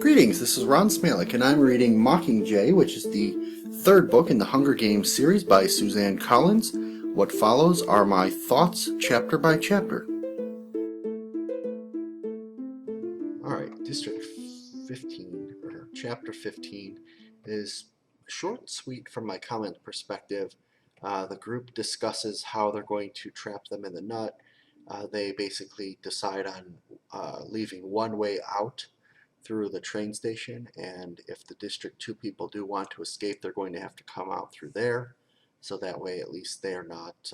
Greetings, this is Ron Smalek, and I'm reading Mockingjay, which is the third book in the Hunger Games series by Suzanne Collins. What follows are my thoughts chapter by chapter. Alright, District 15, or Chapter 15, is short and sweet from my comment perspective. The group discusses how they're going to trap them in the nut. They basically decide on leaving one way out through the train station, and if the District 2 people do want to escape, they're going to have to come out through there, so that way at least they're not,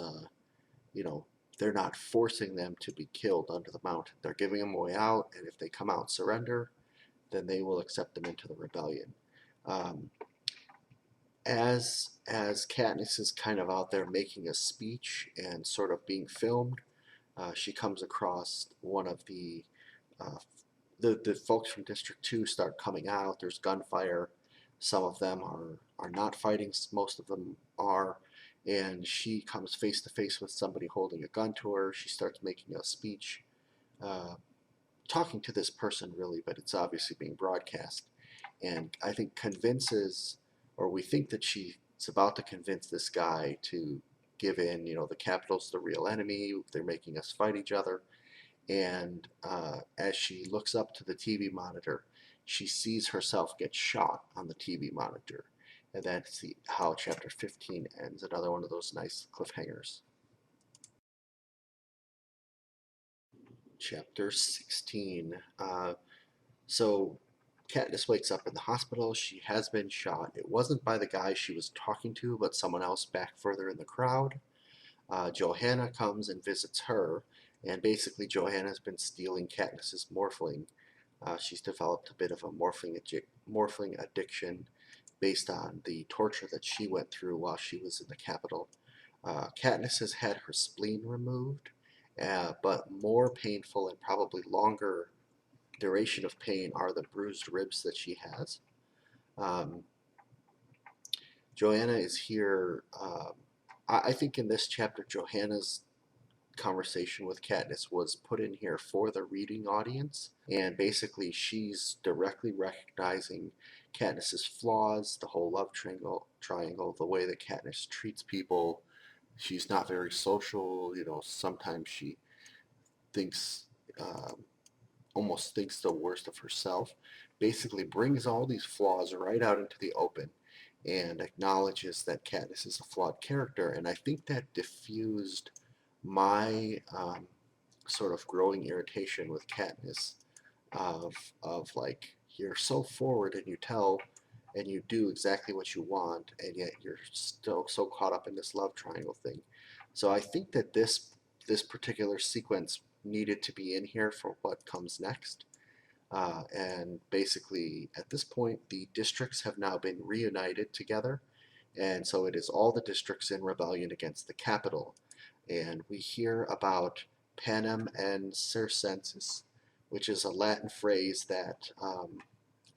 you know, they're not forcing them to be killed under the mountain. They're giving them a way out, and if they come out and surrender, then they will accept them into the rebellion. Um, as Katniss is kind of out there making a speech and sort of being filmed, she comes across one of uh, the folks from District 2 start coming out. There's gunfire. Some of them are not fighting, most of them are. And she comes face to face with somebody holding a gun to her. She starts making a speech, uh, talking to this person really, but it's obviously being broadcast. And I think convinces, or we think that she's about to convince this guy to give in. The Capitol's the real enemy. They're making us fight each other. And as she looks up to the TV monitor, she sees herself get shot on the TV monitor. And that's how chapter 15 ends. Another one of those nice cliffhangers. Chapter 16. So Katniss wakes up in the hospital. She has been shot. It wasn't by the guy she was talking to, but someone else back further in the crowd. Johanna comes and visits her, and basically Johanna's been stealing Katniss's morphling. She's developed a bit of a morphling addiction based on the torture that she went through while she was in the Capitol. Katniss has had her spleen removed, but more painful and probably longer duration of pain are the bruised ribs that she has. Um, Joanna is here. I think in this chapter, Johanna's conversation with Katniss was put in here for the reading audience, and basically she's directly recognizing Katniss's flaws, the whole love triangle, the way that Katniss treats people. She's not very social. Sometimes she thinks, um, almost thinks the worst of herself. Basically, brings all these flaws right out into the open and acknowledges that Katniss is a flawed character. And I think that diffused my sort of growing irritation with Katniss of like, you're so forward and you tell and you do exactly what you want, and yet you're still so caught up in this love triangle thing. So I think that this particular sequence needed to be in here for what comes next. And basically, at this point, the districts have now been reunited together, and so it is all the districts in rebellion against the capital. And we hear about panem and circenses, which is a Latin phrase that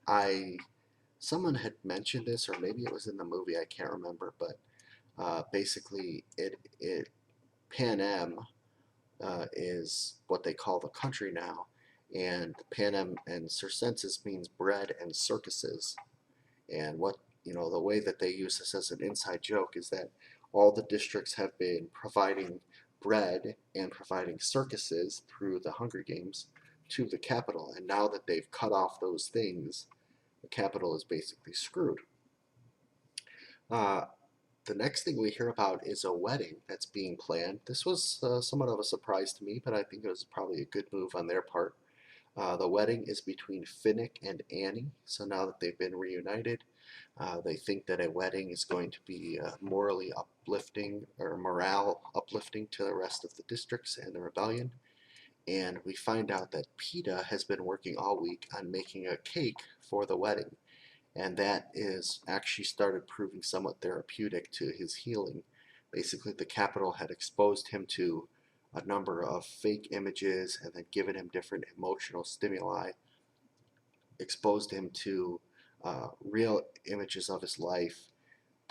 I someone had mentioned this, or maybe it was in the movie. I can't remember, but basically, it panem is what they call the country now, and panem and circenses means bread and circuses. And the way that they use this as an inside joke is that all the districts have been providing bread and providing circuses through the Hunger Games to the capital, and now that they've cut off those things, the capital is basically screwed. Uh, the next thing we hear about is a wedding that's being planned. This was somewhat of a surprise to me, but I think it was probably a good move on their part. The wedding is between Finnick and Annie, so now that they've been reunited, they think that a wedding is going to be morally uplifting, or morale uplifting, to the rest of the districts and the rebellion. And we find out that PETA has been working all week on making a cake for the wedding, and that is actually started proving somewhat therapeutic to his healing. Basically, the Capitol had exposed him to a number of fake images and then given him different emotional stimuli, exposed him to real images of his life,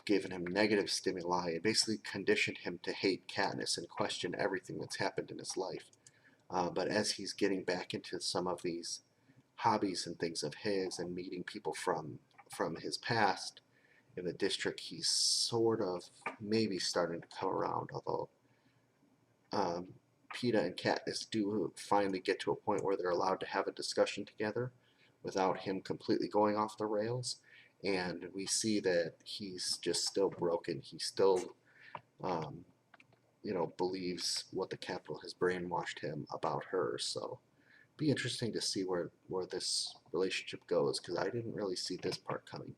given him negative stimuli, and basically conditioned him to hate Katniss and question everything that's happened in his life. But as he's getting back into some of these hobbies and things of his and meeting people from his past in the district, he's sort of maybe starting to come around, although um, PETA and Katniss do finally get to a point where they're allowed to have a discussion together without him completely going off the rails. And we see that he's just still broken. He still, um, believes what the Capitol has brainwashed him about her. So be interesting to see where this relationship goes because I didn't really see this part coming.